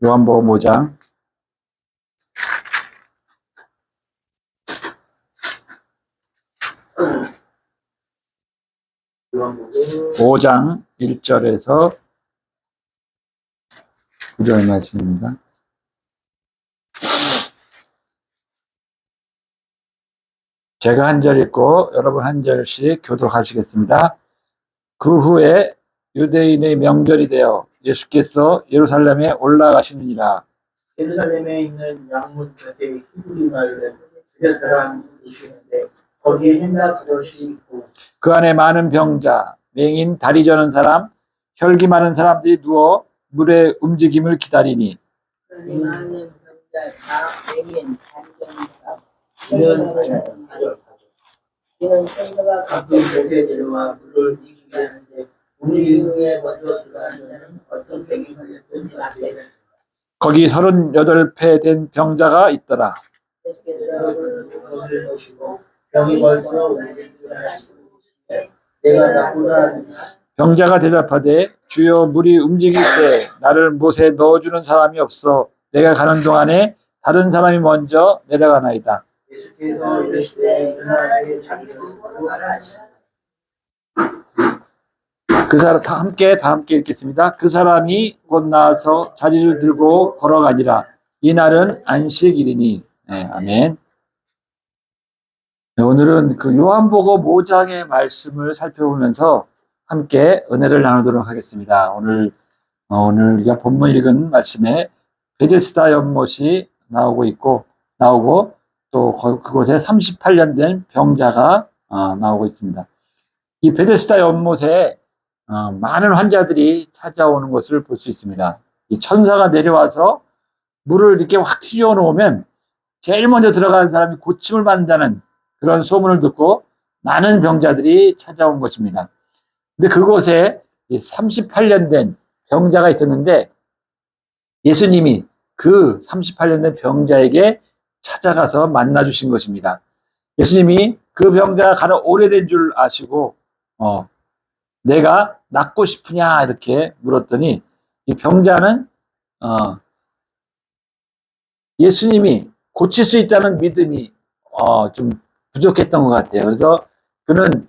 요한복음 5장 5장 1절에서 9절 말씀입니다. 제가 한 절 읽고 여러분 한 절씩 교독하시겠습니다. 그 후에 유대인의 명절이 되어 예수께서 예루살렘에 올라가시느니라. 예루살렘에 있는 양문 곁에 히브리 마을에 세 사람이 계시는데 거기에 hen나 그릇이 있고 그 안에 많은 병자, 맹인, 다리 저는 사람, 혈기 많은 사람들이 누워 물의 움직임을 기다리니 많은 병자, 맹인, 다리 저는 사람, 이는 천사가 가끔 곳에 데려와 물을 이기게 하는데 움직임 후에 먼저 들어가는 자는 어떤 병이 걸렸든지 안 되는 거기 38배 된 병자가 있더라. 예수께서 것을 보시고 병이 벌써 오래되었으니 내가 나보다 하느냐 병자가 대답하되 주여 물이 움직일 때 나를 못에 넣어주는 사람이 없어 내가 가는 동안에 다른 사람이 먼저 내려가나이다. 예수께서 이르시되 일어나게 자기를 걸어가라 하시니라. 그 사람 다 함께 읽겠습니다. 그 사람이 곧 나와서 자리를 들고 걸어가니라. 이날은 안식일이니. 네, 아멘. 네, 오늘은 그 요한복음 5장의 말씀을 살펴보면서 함께 은혜를 나누도록 하겠습니다. 오늘 우리가 본문 읽은 말씀에 베데스다 연못이 나오고 또 그곳에 38년 된 병자가 나오고 있습니다. 이 베데스다 연못에 많은 환자들이 찾아오는 것을 볼 수 있습니다. 이 천사가 내려와서 물을 이렇게 확 휘저어 놓으면 제일 먼저 들어가는 사람이 고침을 받는다는 그런 소문을 듣고 많은 병자들이 찾아온 것입니다. 근데 그곳에 38년 된 병자가 있었는데 예수님이 그 38년 된 병자에게 찾아가서 만나주신 것입니다. 예수님이 그 병자가 가장 오래된 줄 아시고 내가 낫고 싶으냐 이렇게 물었더니 이 병자는 예수님이 고칠 수 있다는 믿음이 좀 부족했던 것 같아요. 그래서 그는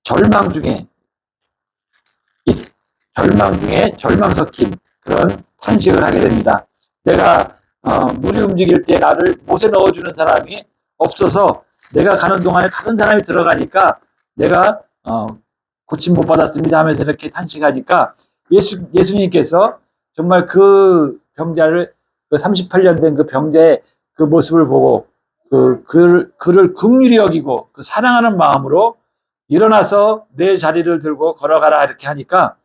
절망 중에 절망 섞인 그런 탄식을 하게 됩니다. 내가 물이 움직일 때 나를 못에 넣어주는 사람이 없어서 내가 가는 동안에 다른 사람이 들어가니까 내가 고침 못 받았습니다 하면서 이렇게 탄식하니까 예수님께서 정말 그 병자를 그 38년 된 그 병자의 그 모습을 보고 그를 긍휼히 여기고 그 사랑하는 마음으로 일어나서 내 자리를 들고 걸어가라 이렇게 하니까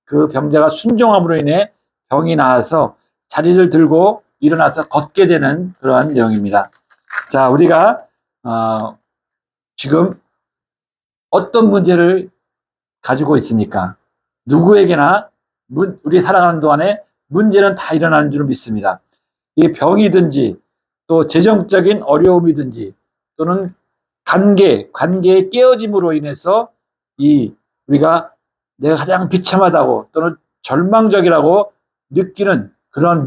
그 병자가 순종함으로 인해 병이 나아서 자리를 들고 일어나서 걷게 되는 그러한 내용입니다. 자, 우리가 지금 어떤 문제를 가지고 있습니까? 누구에게나 우리 살아가는 동안에 문제는 다 일어나는 줄 믿습니다. 이게 병이든지 또 재정적인 어려움이든지 또는 관계의 깨어짐으로 인해서 우리가 내가 가장 비참하다고 또는 절망적이라고 느끼는 그런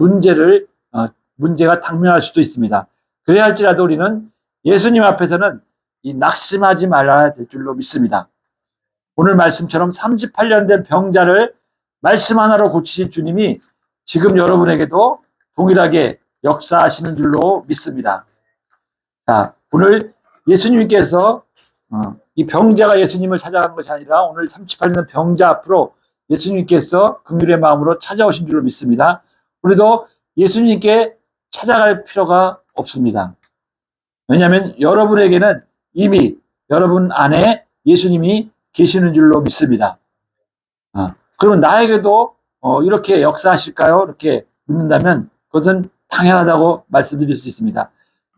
문제가 당면할 수도 있습니다. 그래야 할지라도 우리는 예수님 앞에서는 낙심하지 말아야 될 줄로 믿습니다. 오늘 말씀처럼 38년 된 병자를 말씀 하나로 고치신 주님이 지금 여러분에게도 동일하게 역사하시는 줄로 믿습니다. 자, 오늘 예수님께서 이 병자가 예수님을 찾아간 것이 아니라 오늘 38년 병자 앞으로 예수님께서 긍휼의 마음으로 찾아오신 줄로 믿습니다. 우리도 예수님께 찾아갈 필요가 없습니다. 왜냐하면 여러분에게는 이미 여러분 안에 예수님이 계시는 줄로 믿습니다. 그러면 나에게도 이렇게 역사하실까요? 이렇게 묻는다면 그것은 당연하다고 말씀드릴 수 있습니다.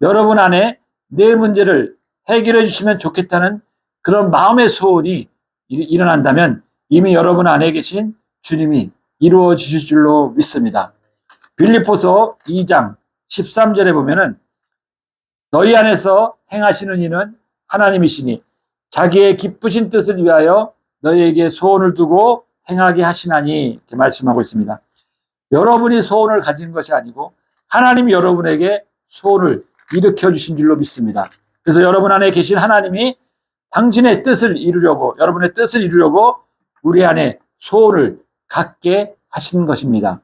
여러분 안에 내 문제를 해결해 주시면 좋겠다는 그런 마음의 소원이 일어난다면 이미 여러분 안에 계신 주님이 이루어 주실 줄로 믿습니다. 빌립보서 2장 13절에 보면은 너희 안에서 행하시는 이는 하나님이시니 자기의 기쁘신 뜻을 위하여 너희에게 소원을 두고 행하게 하시나니 이렇게 말씀하고 있습니다. 여러분이 소원을 가진 것이 아니고 하나님이 여러분에게 소원을 일으켜 주신 줄로 믿습니다. 그래서 여러분 안에 계신 하나님이 당신의 뜻을 이루려고, 여러분의 뜻을 이루려고 우리 안에 소원을 갖게 하신 것입니다.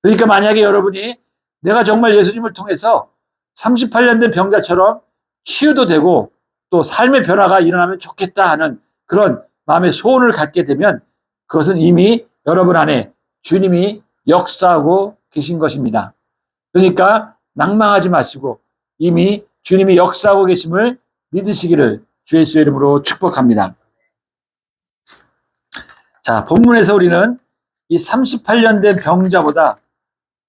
그러니까 만약에 여러분이 내가 정말 예수님을 통해서 38년 된 병자처럼 치유도 되고 또 삶의 변화가 일어나면 좋겠다 하는 그런 마음의 소원을 갖게 되면 그것은 이미 여러분 안에 주님이 역사하고 계신 것입니다. 그러니까 낭망하지 마시고 이미 주님이 역사하고 계심을 믿으시기를 주 예수의 이름으로 축복합니다. 자, 본문에서 우리는 이 38년 된 병자보다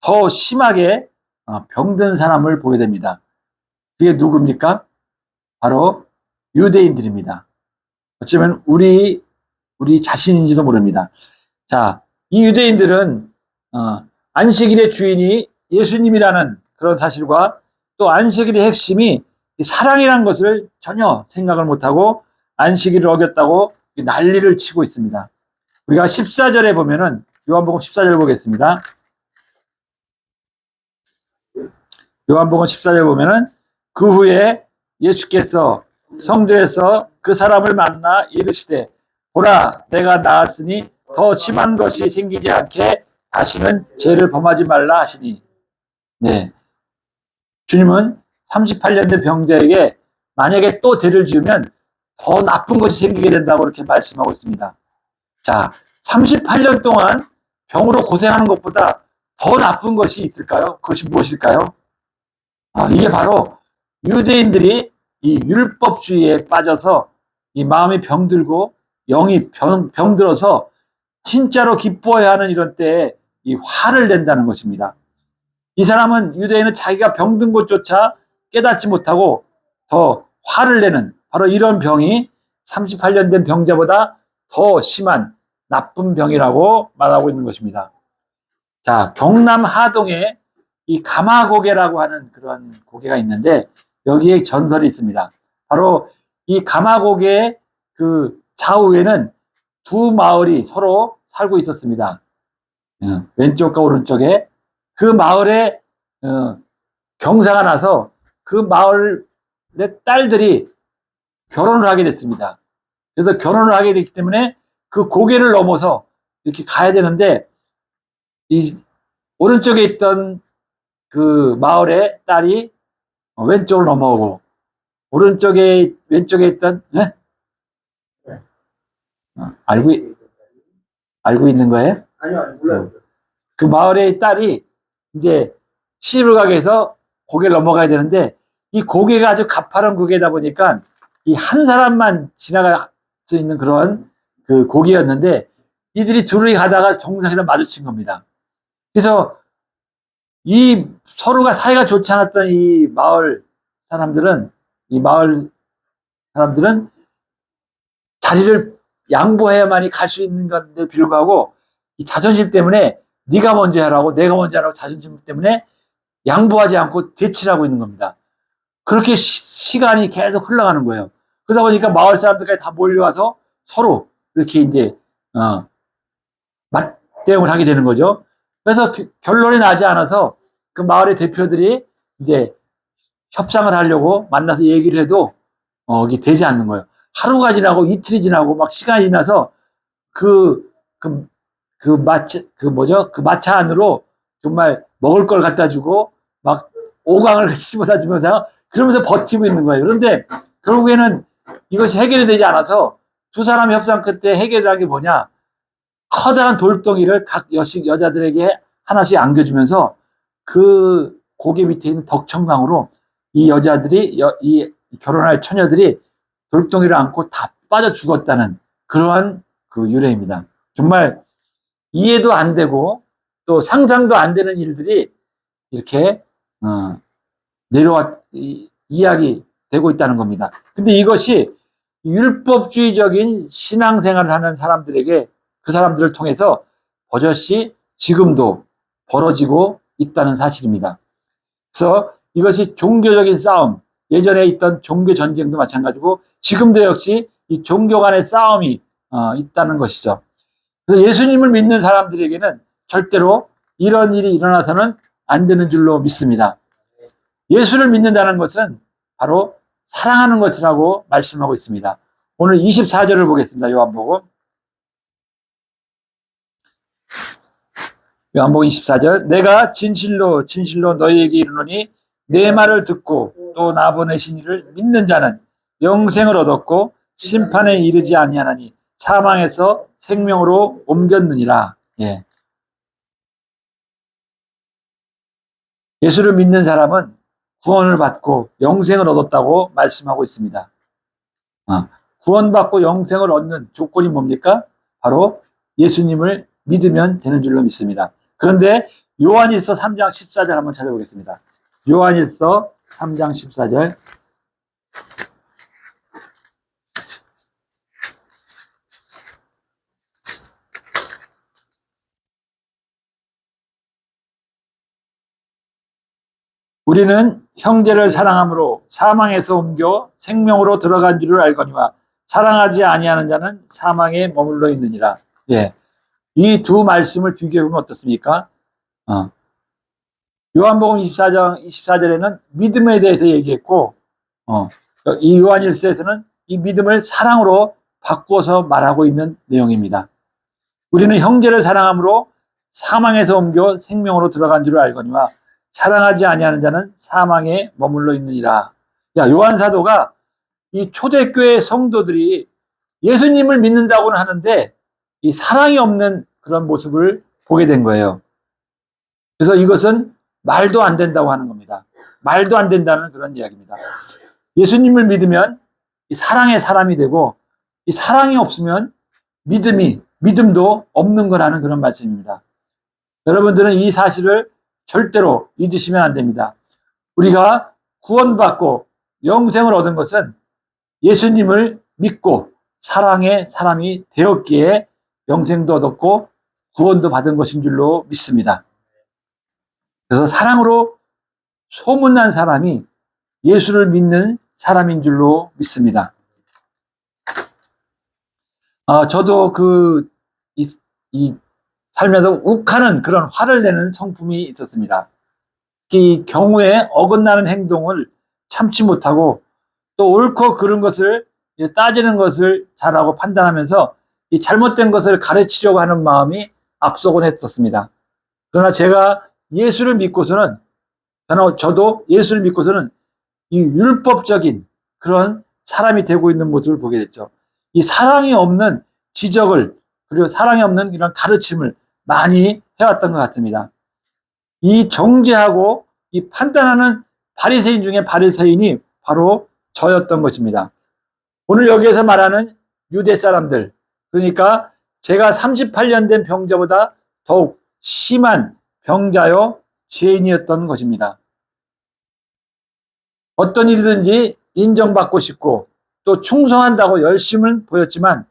더 심하게 병든 사람을 보게 됩니다. 그게 누굽니까? 바로 유대인들입니다. 어쩌면 우리 자신인지도 모릅니다. 자, 이 유대인들은 안식일의 주인이 예수님이라는 그런 사실과 또 안식일의 핵심이 사랑이라는 것을 전혀 생각을 못하고 안식일을 어겼다고 난리를 치고 있습니다. 우리가 14절에 보면은 요한복음 14절 보겠습니다. 요한복음 14절 보면은 그 후에 예수께서 성전에서 그 사람을 만나 이르시되 보라 내가 나았으니 더 심한 것이 생기지 않게 다시는 죄를 범하지 말라 하시니. 네, 주님은 38년 된 병자에게 만약에 또 죄를 지으면 더 나쁜 것이 생기게 된다고 이렇게 말씀하고 있습니다. 자, 38년 동안 병으로 고생하는 것보다 더 나쁜 것이 있을까요? 그것이 무엇일까요? 이게 바로 유대인들이 이 율법주의에 빠져서 이 마음이 병들고 영이 병들어서 진짜로 기뻐해야 하는 이런 때에 이 화를 낸다는 것입니다. 이 사람은 유대인은 자기가 병든 것조차 깨닫지 못하고 더 화를 내는 바로 이런 병이 38년 된 병자보다 더 심한 나쁜 병이라고 말하고 있는 것입니다. 자, 경남 하동에 이 가마고개라고 하는 그런 고개가 있는데 여기에 전설이 있습니다. 바로 이 가마고개의 그 좌우에는 두 마을이 서로 살고 있었습니다. 왼쪽과 오른쪽에 그 마을에 경사가 나서 그 마을의 딸들이 결혼을 하게 됐습니다. 그래서 결혼을 하게 됐기 때문에 그 고개를 넘어서 이렇게 가야 되는데 이 오른쪽에 있던 그 마을의 딸이 왼쪽으로 넘어오고 왼쪽에 있던 알고 있는 거예요? 아니요, 몰라요. 그 마을의 딸이 이제 시집을 가게 해서 고개를 넘어가야 되는데 이 고개가 아주 가파른 고개다 보니까 이 한 사람만 지나갈 수 있는 그런 그 고개였는데 이들이 둘이 가다가 정상에서 마주친 겁니다. 그래서 이 서로가 사이가 좋지 않았던 이 마을 사람들은 자리를 양보해야만이 갈 수 있는 건데 불구하고 이 자존심 때문에 네가 먼저 하라고 내가 먼저 하라고 자존심 때문에 양보하지 않고 대치를 하고 있는 겁니다. 그렇게 시간이 계속 흘러가는 거예요. 그러다 보니까 마을 사람들까지 다 몰려와서 서로 이렇게 이제 맞대응을 하게 되는 거죠. 그래서 결론이 나지 않아서 그 마을의 대표들이 이제 협상을 하려고 만나서 얘기를 해도 이게 되지 않는 거예요. 하루가 지나고 이틀이 지나고 막 시간이 지나서 그 마차 안으로 정말 먹을 걸 갖다 주고 막 오광을 씹어다 주면서 그러면서 버티고 있는 거예요. 그런데 결국에는 이것이 해결이 되지 않아서 두 사람 협상 끝에 해결한 게 뭐냐? 커다란 돌덩이를 각 여자들에게 하나씩 안겨주면서 그 고개 밑에 있는 덕천강으로 이 여자들이 이 결혼할 처녀들이 돌덩이를 안고 다 빠져 죽었다는 그러한 그 유래입니다. 정말 이해도 안 되고 또 상상도 안 되는 일들이 이렇게 이야기 되고 있다는 겁니다. 근데 이것이 율법주의적인 신앙생활을 하는 사람들에게 그 사람들을 통해서 버젓이 지금도 벌어지고 있다는 사실입니다. 그래서 이것이 종교적인 싸움, 예전에 있던 종교 전쟁도 마찬가지고 지금도 역시 이 종교 간의 싸움이 있다는 것이죠. 그래서 예수님을 믿는 사람들에게는 절대로 이런 일이 일어나서는 안 되는 줄로 믿습니다. 예수를 믿는다는 것은 바로 사랑하는 것이라고 말씀하고 있습니다. 오늘 24절을 보겠습니다. 요한복음 24절. 내가 진실로 진실로 너희에게 이르노니 내 말을 듣고 또 나 보내신 이를 믿는 자는 영생을 얻었고 심판에 이르지 아니하나니 사망에서 생명으로 옮겼느니라. 예. 예수를 믿는 사람은 구원을 받고 영생을 얻었다고 말씀하고 있습니다. 구원받고 영생을 얻는 조건이 뭡니까? 바로 예수님을 믿으면 되는 줄로 믿습니다. 그런데 요한일서 3장 14절 한번 찾아보겠습니다. 요한일서 3장 14절. 우리는 형제를 사랑함으로 사망에서 옮겨 생명으로 들어간 줄을 알거니와 사랑하지 아니하는 자는 사망에 머물러 있느니라. 예. 이 두 말씀을 비교해보면 어떻습니까? 요한복음 24절에는 믿음에 대해서 얘기했고, 이 요한일서에서는 이 믿음을 사랑으로 바꾸어서 말하고 있는 내용입니다. 우리는 형제를 사랑함으로 사망에서 옮겨 생명으로 들어간 줄을 알거니와 사랑하지 아니하는 자는 사망에 머물러 있느니라. 야, 요한 사도가 이 초대교회 성도들이 예수님을 믿는다고는 하는데 이 사랑이 없는 그런 모습을 보게 된 거예요. 그래서 이것은 말도 안 된다고 하는 겁니다. 말도 안 된다는 그런 이야기입니다. 예수님을 믿으면 이 사랑의 사람이 되고 이 사랑이 없으면 믿음도 없는 거라는 그런 말씀입니다. 여러분들은 이 사실을 절대로 잊으시면 안 됩니다. 우리가 구원받고 영생을 얻은 것은 예수님을 믿고 사랑의 사람이 되었기에 영생도 얻었고 구원도 받은 것인 줄로 믿습니다. 그래서 사랑으로 소문난 사람이 예수를 믿는 사람인 줄로 믿습니다. 저도 살면서 욱하는 그런 화를 내는 성품이 있었습니다. 이 경우에 어긋나는 행동을 참지 못하고 또 옳고 그른 것을 따지는 것을 잘하고 판단하면서 이 잘못된 것을 가르치려고 하는 마음이 앞서곤 했었습니다. 그러나 제가 예수를 믿고서는 저도 예수를 믿고서는 이 율법적인 그런 사람이 되고 있는 모습을 보게 됐죠. 이 사랑이 없는 지적을 그리고 사랑이 없는 이런 가르침을 많이 해왔던 것 같습니다. 이 정죄하고 이 판단하는 바리새인 중에 바리새인이 바로 저였던 것입니다. 오늘 여기에서 말하는 유대 사람들, 그러니까 제가 38년 된 병자보다 더욱 심한 병자요 죄인이었던 것입니다. 어떤 일이든지 인정받고 싶고 또 충성한다고 열심을 보였지만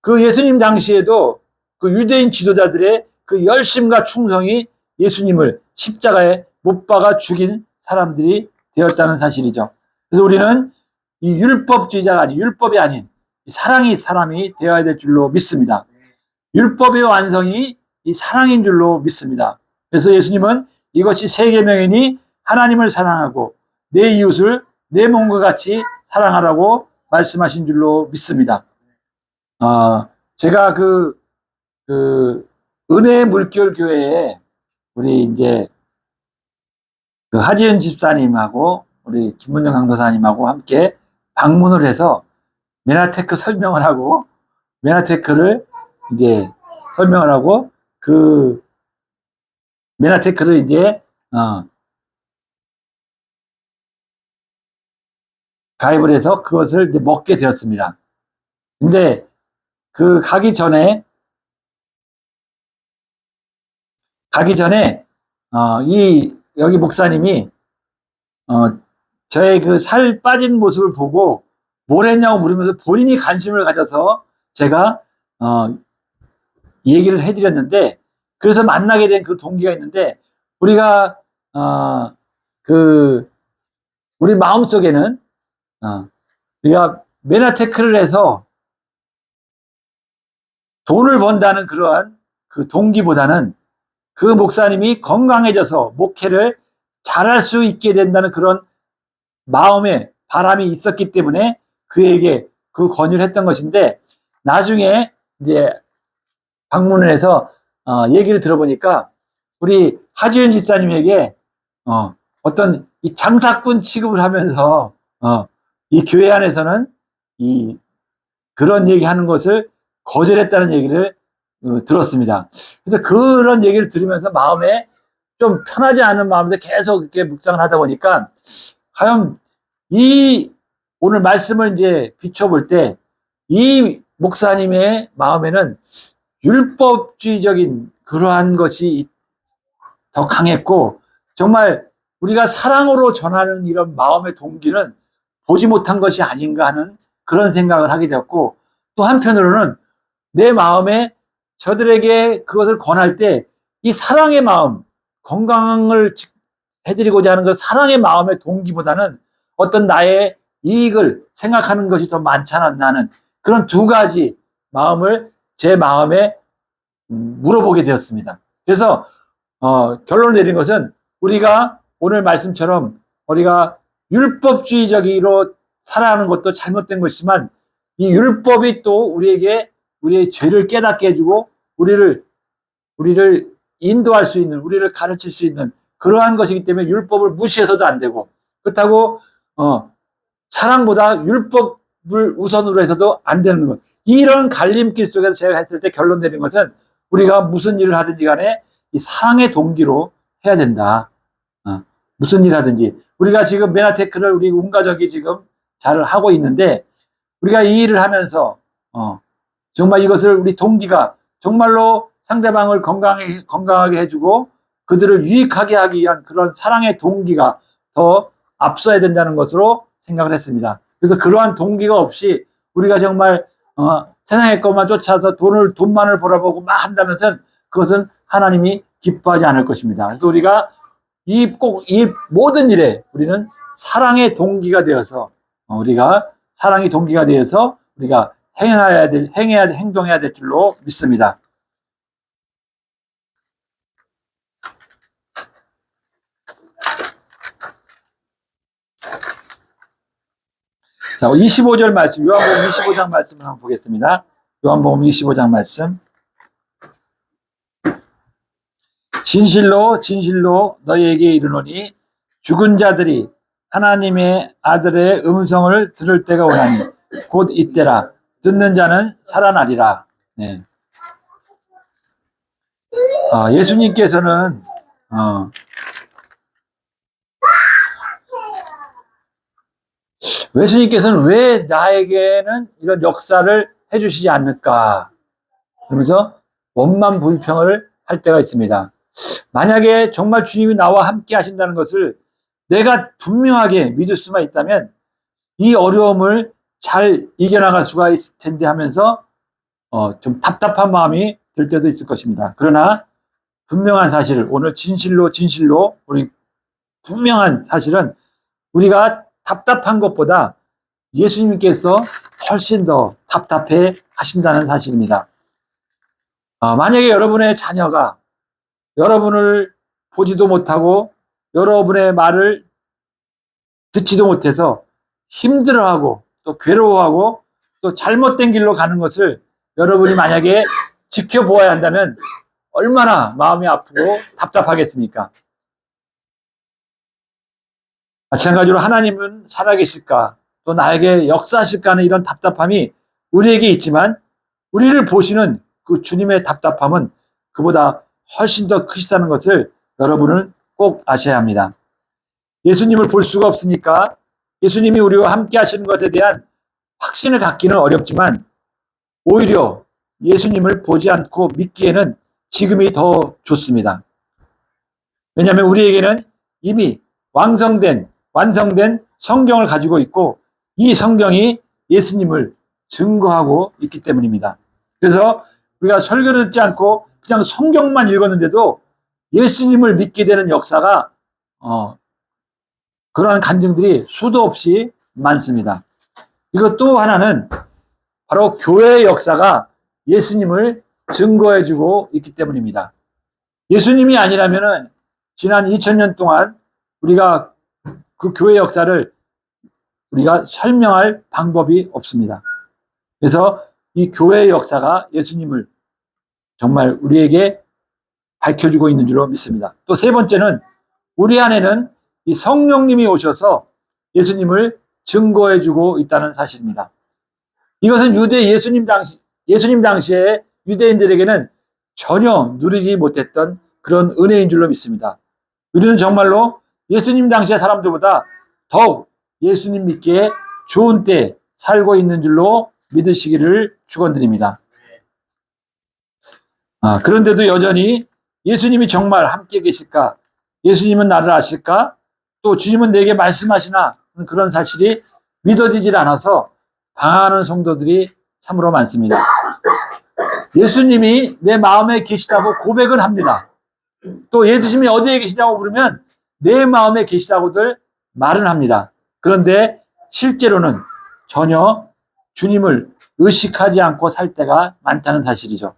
그 예수님 당시에도 그 유대인 지도자들의 그 열심과 충성이 예수님을 십자가에 못 박아 죽인 사람들이 되었다는 사실이죠. 그래서 우리는 이 율법주의자가 아닌 율법이 아닌 사랑이 사람이 되어야 될 줄로 믿습니다. 율법의 완성이 이 사랑인 줄로 믿습니다. 그래서 예수님은 이것이 세 계명이니 하나님을 사랑하고 내 이웃을 내 몸과 같이 사랑하라고 말씀하신 줄로 믿습니다. 제가 그 은혜의 물결 교회에 우리 이제 그 하지은 집사님하고 우리 김문정 강도사님하고 함께 방문을 해서 메나테크 설명을 하고 메나테크를 이제 설명을 하고 그 메나테크를 이제 가입을 해서 그것을 이제 먹게 되었습니다. 근데 그 가기 전에 여기 목사님이 저의 그 살 빠진 모습을 보고 뭘 했냐고 물으면서 본인이 관심을 가져서 제가 얘기를 해드렸는데, 그래서 만나게 된 그 동기가 있는데, 우리가 우리 마음속에는 우리가 메나테크를 해서 돈을 번다는 그러한 그 동기보다는 그 목사님이 건강해져서 목회를 잘할 수 있게 된다는 그런 마음의 바람이 있었기 때문에 그에게 그 권유를 했던 것인데, 나중에 이제 방문을 해서 얘기를 들어보니까 우리 하지윤 집사님에게 어떤 이 장사꾼 취급을 하면서 이 교회 안에서는 이 그런 얘기하는 것을 거절했다는 얘기를 들었습니다. 그래서 그런 얘기를 들으면서 마음에 좀 편하지 않은 마음에서 계속 이렇게 묵상을 하다 보니까, 과연 이 오늘 말씀을 이제 비춰볼 때 이 목사님의 마음에는 율법주의적인 그러한 것이 더 강했고, 정말 우리가 사랑으로 전하는 이런 마음의 동기는 보지 못한 것이 아닌가 하는 그런 생각을 하게 되었고, 또 한편으로는 내 마음에 저들에게 그것을 권할 때 이 사랑의 마음, 건강을 해드리고자 하는 그 사랑의 마음의 동기보다는 어떤 나의 이익을 생각하는 것이 더 많지 않았나 하는 그런 두 가지 마음을 제 마음에 물어보게 되었습니다. 그래서 결론을 내린 것은, 우리가 오늘 말씀처럼 우리가 율법주의적으로 살아가는 것도 잘못된 것이지만, 이 율법이 또 우리에게 우리의 죄를 깨닫게 해주고 우리를 인도할 수 있는, 우리를 가르칠 수 있는 그러한 것이기 때문에 율법을 무시해서도 안 되고, 그렇다고 사랑보다 율법을 우선으로 해서도 안 되는 것. 이런 갈림길 속에서 제가 했을 때 결론 내린 것은, 우리가 무슨 일을 하든지 간에 이 사랑의 동기로 해야 된다. 무슨 일 하든지. 우리가 지금 메나테크를 우리 온 가족이 지금 잘 하고 있는데, 우리가 이 일을 하면서 정말 이것을 우리 동기가 정말로 상대방을 건강하게 해주고 그들을 유익하게 하기 위한 그런 사랑의 동기가 더 앞서야 된다는 것으로 생각을 했습니다. 그래서 그러한 동기가 없이 우리가 정말 세상의 것만 쫓아서 돈만을 벌어보고 막 한다면서 그것은 하나님이 기뻐하지 않을 것입니다. 그래서 우리가 이 모든 일에 우리는 사랑의 동기가 되어서 우리가 행동해야 될 줄로 믿습니다. 자, 25절 말씀, 요한복음 25장 말씀을 한번 보겠습니다. 요한복음 25장 말씀. 진실로 진실로 너희에게 이르노니 죽은 자들이 하나님의 아들의 음성을 들을 때가 오나니 곧 이때라. 듣는 자는 살아나리라. 네. 예수님께서는 왜 나에게는 이런 역사를 해주시지 않을까? 그러면서 원만 불평을 할 때가 있습니다. 만약에 정말 주님이 나와 함께 하신다는 것을 내가 분명하게 믿을 수만 있다면 이 어려움을 잘 이겨나갈 수가 있을 텐데 하면서 좀 답답한 마음이 들 때도 있을 것입니다. 그러나 분명한 사실, 오늘 진실로 우리 분명한 사실은, 우리가 답답한 것보다 예수님께서 훨씬 더 답답해 하신다는 사실입니다. 만약에 여러분의 자녀가 여러분을 보지도 못하고 여러분의 말을 듣지도 못해서 힘들어하고 또 괴로워하고 또 잘못된 길로 가는 것을 여러분이 만약에 지켜보아야 한다면 얼마나 마음이 아프고 답답하겠습니까? 마찬가지로 하나님은 살아계실까, 또 나에게 역사하실까 하는 이런 답답함이 우리에게 있지만, 우리를 보시는 그 주님의 답답함은 그보다 훨씬 더 크시다는 것을 여러분은 꼭 아셔야 합니다. 예수님을 볼 수가 없으니까 예수님이 우리와 함께 하시는 것에 대한 확신을 갖기는 어렵지만, 오히려 예수님을 보지 않고 믿기에는 지금이 더 좋습니다. 왜냐하면 우리에게는 이미 완성된 성경을 가지고 있고, 이 성경이 예수님을 증거하고 있기 때문입니다. 그래서 우리가 설교를 듣지 않고 그냥 성경만 읽었는데도 예수님을 믿게 되는 역사가 그러한 간증들이 수도 없이 많습니다. 이것 또 하나는 바로 교회의 역사가 예수님을 증거해주고 있기 때문입니다. 예수님이 아니라면은 지난 2000년 동안 우리가 그 교회 역사를 우리가 설명할 방법이 없습니다. 그래서 이 교회의 역사가 예수님을 정말 우리에게 밝혀주고 있는 줄로 믿습니다. 또 세 번째는 우리 안에는 이 성령님이 오셔서 예수님을 증거해주고 있다는 사실입니다. 이것은 예수님 당시에 유대인들에게는 전혀 누리지 못했던 그런 은혜인 줄로 믿습니다. 우리는 정말로 예수님 당시의 사람들보다 더욱 예수님 믿기에 좋은 때 살고 있는 줄로 믿으시기를 축원드립니다. 그런데도 여전히 예수님이 정말 함께 계실까? 예수님은 나를 아실까? 또 주님은 내게 말씀하시나? 그런 사실이 믿어지질 않아서 방황하는 성도들이 참으로 많습니다. 예수님이 내 마음에 계시다고 고백은 합니다. 또 예수님이 어디에 계시다고 부르면 내 마음에 계시다고들 말은 합니다. 그런데 실제로는 전혀 주님을 의식하지 않고 살 때가 많다는 사실이죠.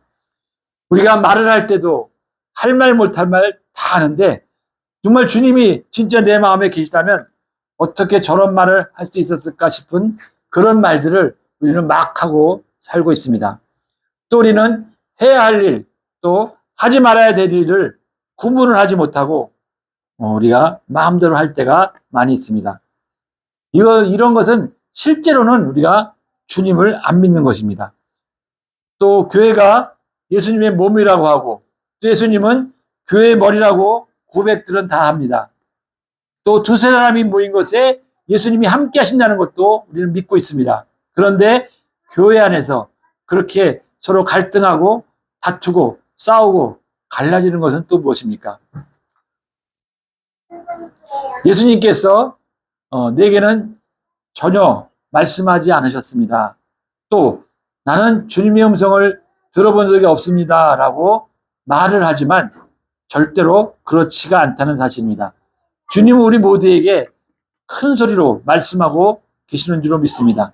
우리가 말을 할 때도 할 말 못할 말 다 하는데 정말 주님이 진짜 내 마음에 계시다면 어떻게 저런 말을 할 수 있었을까 싶은 그런 말들을 우리는 막 하고 살고 있습니다. 또 우리는 해야 할 일, 또 하지 말아야 될 일을 구분을 하지 못하고 우리가 마음대로 할 때가 많이 있습니다. 이런 것은 실제로는 우리가 주님을 안 믿는 것입니다. 또 교회가 예수님의 몸이라고 하고 또 예수님은 교회의 머리라고 고백들은 다 합니다. 또 두세 사람이 모인 것에 예수님이 함께 하신다는 것도 우리는 믿고 있습니다. 그런데 교회 안에서 그렇게 서로 갈등하고 다투고 싸우고 갈라지는 것은 또 무엇입니까? 예수님께서 내게는 전혀 말씀하지 않으셨습니다. 또 나는 주님의 음성을 들어본 적이 없습니다 라고 말을 하지만 절대로 그렇지가 않다는 사실입니다. 주님은 우리 모두에게 큰 소리로 말씀하고 계시는 줄로 믿습니다.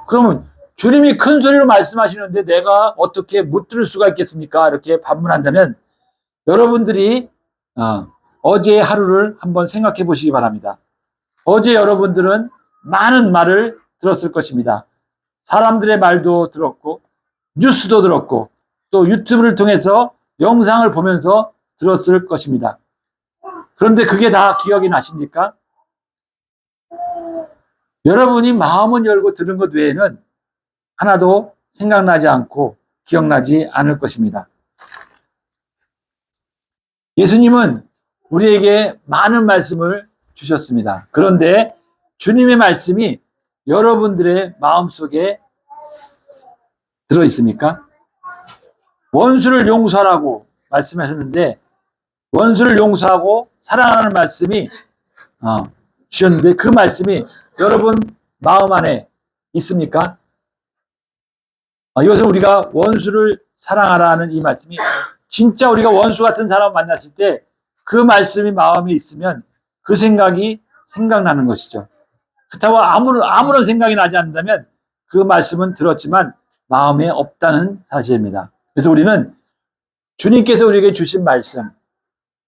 그러면 주님이 큰 소리로 말씀하시는데 내가 어떻게 못 들을 수가 있겠습니까? 이렇게 반문한다면 여러분들이 어제의 하루를 한번 생각해 보시기 바랍니다. 어제 여러분들은 많은 말을 들었을 것입니다. 사람들의 말도 들었고 뉴스도 들었고 또 유튜브를 통해서 영상을 보면서 들었을 것입니다. 그런데 그게 다 기억이 나십니까? 여러분이 마음은 열고 들은 것 외에는 하나도 생각나지 않고 기억나지 않을 것입니다. 예수님은 우리에게 많은 말씀을 주셨습니다. 그런데 주님의 말씀이 여러분들의 마음속에 들어 있습니까? 원수를 용서하라고 말씀하셨는데 원수를 용서하고 사랑하는 말씀이 주셨는데 그 말씀이 여러분 마음 안에 있습니까? 이것은 우리가 원수를 사랑하라는 이 말씀이 진짜 우리가 원수 같은 사람 만났을 때 그 말씀이 마음에 있으면 그 생각이 생각나는 것이죠. 그렇다고 아무런 생각이 나지 않는다면 그 말씀은 들었지만 마음에 없다는 사실입니다. 그래서 우리는 주님께서 우리에게 주신 말씀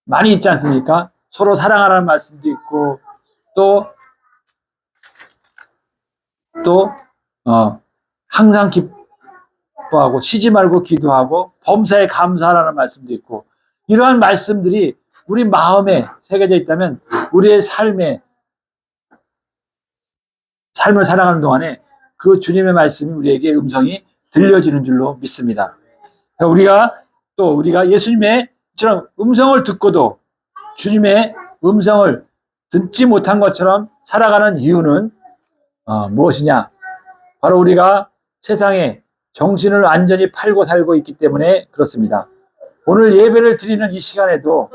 많이 있지 않습니까? 서로 사랑하라는 말씀도 있고 또 항상 기뻐하고 쉬지 말고 기도하고 범사에 감사하라는 말씀도 있고 이러한 말씀들이 우리 마음에 새겨져 있다면 우리의 삶을 살아가는 동안에 그 주님의 말씀이 우리에게 음성이 들려지는 줄로 믿습니다. 우리가 예수님의처럼 음성을 듣고도 주님의 음성을 듣지 못한 것처럼 살아가는 이유는 무엇이냐? 바로 우리가 세상에 정신을 완전히 팔고 살고 있기 때문에 그렇습니다. 오늘 예배를 드리는 이 시간에도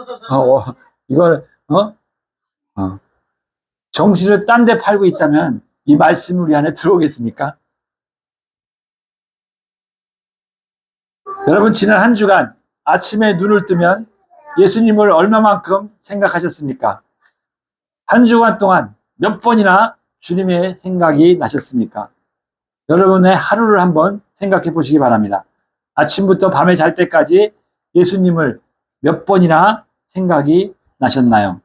정신을 딴 데 팔고 있다면 이 말씀이 우리 안에 들어오겠습니까? 여러분 지난 한 주간 아침에 눈을 뜨면 예수님을 얼마만큼 생각하셨습니까? 한 주간 동안 몇 번이나 주님의 생각이 나셨습니까? 여러분의 하루를 한번 생각해 보시기 바랍니다. 아침부터 밤에 잘 때까지 예수님을 몇 번이나 생각이 나셨나요?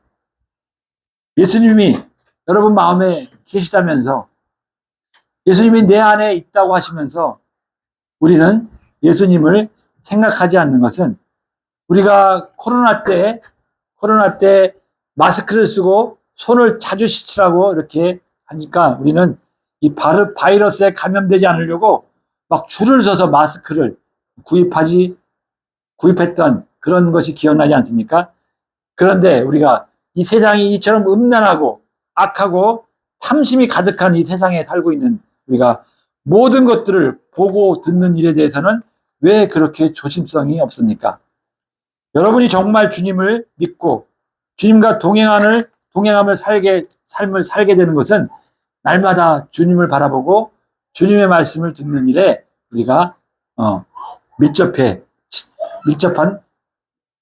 예수님이 여러분 마음에 계시다면서, 예수님이 내 안에 있다고 하시면서 우리는 예수님을 생각하지 않는 것은, 우리가 코로나 때 마스크를 쓰고 손을 자주 씻으라고 이렇게 하니까 우리는 이 바이러스에 감염되지 않으려고 막 줄을 서서 마스크를 구입했던 그런 것이 기억나지 않습니까? 그런데 우리가 이 세상이 이처럼 음란하고 악하고 탐심이 가득한 이 세상에 살고 있는 우리가 모든 것들을 보고 듣는 일에 대해서는 왜 그렇게 조심성이 없습니까? 여러분이 정말 주님을 믿고 주님과 동행함을 삶을 살게 되는 것은 날마다 주님을 바라보고 주님의 말씀을 듣는 일에 우리가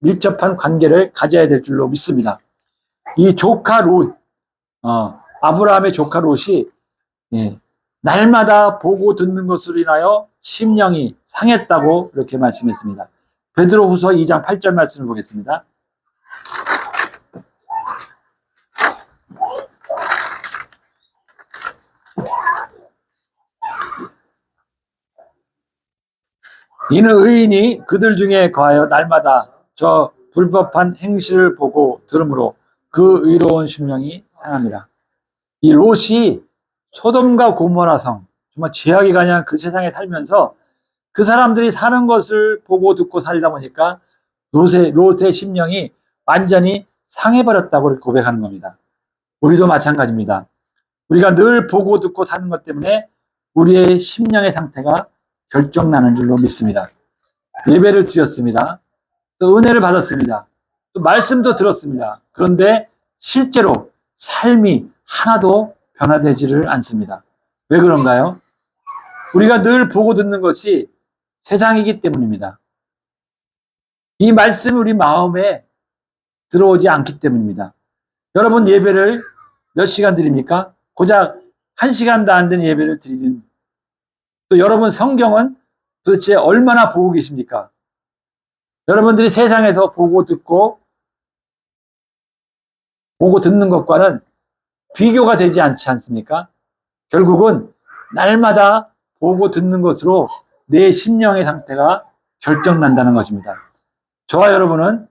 밀접한 관계를 가져야 될 줄로 믿습니다. 이 조카 롯, 아브라함의 조카 롯이 날마다 보고 듣는 것으로 인하여 심령이 상했다고 이렇게 말씀했습니다. 베드로후서 2장 8절 말씀을 보겠습니다. 이는 의인이 그들 중에 거하여 날마다 저 불법한 행실을 보고 들으므로 그 의로운 심령이 상합니다. 이 롯이 소돔과 고모라 성, 정말 죄악이 가냐 그 세상에 살면서 그 사람들이 사는 것을 보고 듣고 살다 보니까 롯의 심령이 완전히 상해버렸다고 고백하는 겁니다. 우리도 마찬가지입니다. 우리가 늘 보고 듣고 사는 것 때문에 우리의 심령의 상태가 결정나는 줄로 믿습니다. 예배를 드렸습니다. 또 은혜를 받았습니다. 또 말씀도 들었습니다. 그런데 실제로 삶이 하나도 변화되지를 않습니다. 왜 그런가요? 우리가 늘 보고 듣는 것이 세상이기 때문입니다. 이 말씀이 우리 마음에 들어오지 않기 때문입니다. 여러분 예배를 몇 시간 드립니까? 고작 1시간도 안 되는 예배를 드리는, 또 여러분 성경은 도대체 얼마나 보고 계십니까? 여러분들이 세상에서 보고 듣는 것과는 비교가 되지 않지 않습니까? 결국은 날마다 보고 듣는 것으로 내 심령의 상태가 결정난다는 것입니다. 저와 여러분은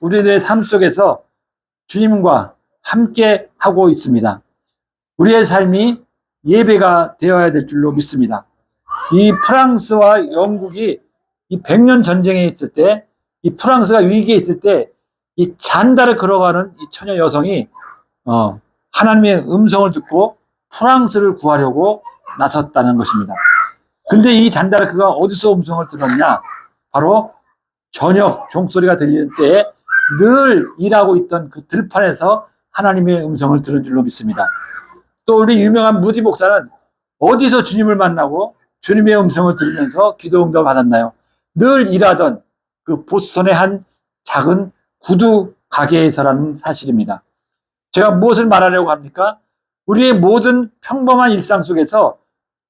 우리들의 삶 속에서 주님과 함께 하고 있습니다. 우리의 삶이 예배가 되어야 될 줄로 믿습니다. 이 프랑스와 영국이 이 100년 전쟁에 있을 때, 이 프랑스가 위기에 있을 때, 이 잔다를 걸어가는 이 처녀 여성이 하나님의 음성을 듣고 프랑스를 구하려고 나섰다는 것입니다. 근데 이 잔다르크가 어디서 음성을 들었냐? 바로 저녁 종소리가 들리는 때에 늘 일하고 있던 그 들판에서 하나님의 음성을 들은 줄로 믿습니다. 또 우리 유명한 무디 목사는 어디서 주님을 만나고 주님의 음성을 들으면서 기도 응답을 받았나요? 늘 일하던 그 보스턴의 한 작은 구두 가게에서라는 사실입니다. 제가 무엇을 말하려고 합니까? 우리의 모든 평범한 일상 속에서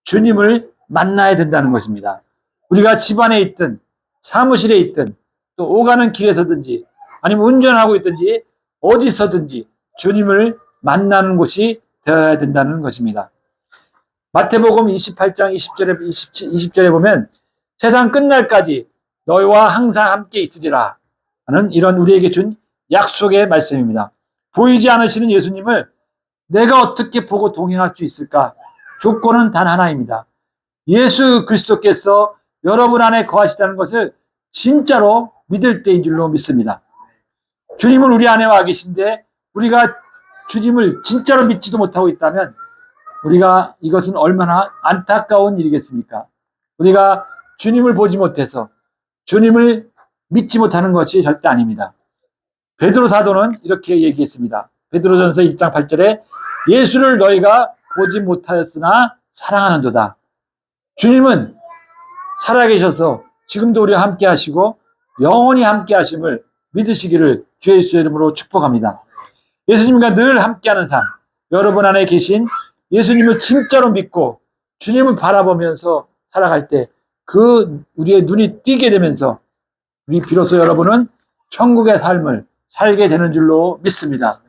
주님을 만나야 된다는 것입니다. 우리가 집안에 있든 사무실에 있든 또 오가는 길에서든지 아니면 운전하고 있든지 어디서든지 주님을 만나는 곳이 되어야 된다는 것입니다. 마태복음 28장 20절에 보면 세상 끝날까지 너희와 항상 함께 있으리라 하는 이런 우리에게 준 약속의 말씀입니다. 보이지 않으시는 예수님을 내가 어떻게 보고 동행할 수 있을까? 조건은 단 하나입니다. 예수 그리스도께서 여러분 안에 거하시다는 것을 진짜로 믿을 때인 줄로 믿습니다. 주님은 우리 안에 와 계신데 우리가 주님을 진짜로 믿지도 못하고 있다면 우리가 이것은 얼마나 안타까운 일이겠습니까? 우리가 주님을 보지 못해서 주님을 믿지 못하는 것이 절대 아닙니다. 베드로 사도는 이렇게 얘기했습니다. 베드로전서 1장 8절에 예수를 너희가 보지 못하였으나 사랑하는도다. 주님은 살아계셔서 지금도 우리와 함께 하시고 영원히 함께 하심을 믿으시기를 주의 예수의 이름으로 축복합니다. 예수님과 늘 함께하는 삶, 여러분 안에 계신 예수님을 진짜로 믿고 주님을 바라보면서 살아갈 때 그 우리의 눈이 띄게 되면서 우리 비로소 여러분은 천국의 삶을 살게 되는 줄로 믿습니다.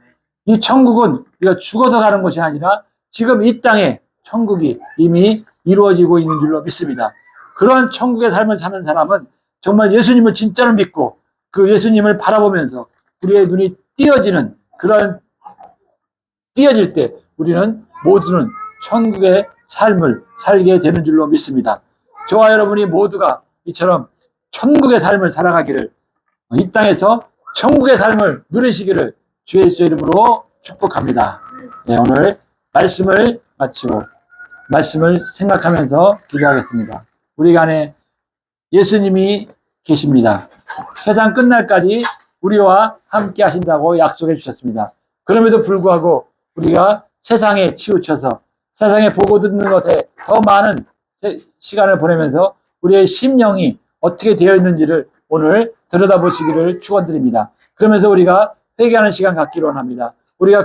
이 천국은 우리가 죽어서 가는 것이 아니라 지금 이 땅에 천국이 이미 이루어지고 있는 줄로 믿습니다. 그런 천국의 삶을 사는 사람은 정말 예수님을 진짜로 믿고 그 예수님을 바라보면서 우리의 눈이 띄어질 때 우리는 모두는 천국의 삶을 살게 되는 줄로 믿습니다. 저와 여러분이 모두가 이처럼 천국의 삶을 살아가기를, 이 땅에서 천국의 삶을 누리시기를 주의 이름으로 축복합니다. 네, 오늘 말씀을 마치고 말씀을 생각하면서 기도하겠습니다. 우리 안에 예수님이 계십니다. 세상 끝날까지 우리와 함께 하신다고 약속해 주셨습니다. 그럼에도 불구하고 우리가 세상에 치우쳐서 세상에 보고 듣는 것에 더 많은 시간을 보내면서 우리의 심령이 어떻게 되어 있는지를 오늘 들여다보시기를 축원드립니다. 그러면서 우리가 회개하는 시간 갖기로 원합니다. 우리가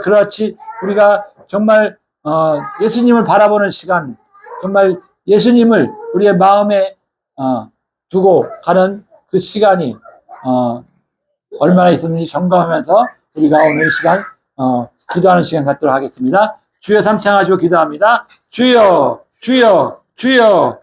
정말 예수님을 바라보는 시간, 정말 예수님을 우리의 마음에 두고 가는 그 시간이 얼마나 있었는지 점검하면서 우리가 오늘 이 시간 기도하는 시간 갖도록 하겠습니다. 주여 삼창하시고 기도합니다. 주여, 주여, 주여.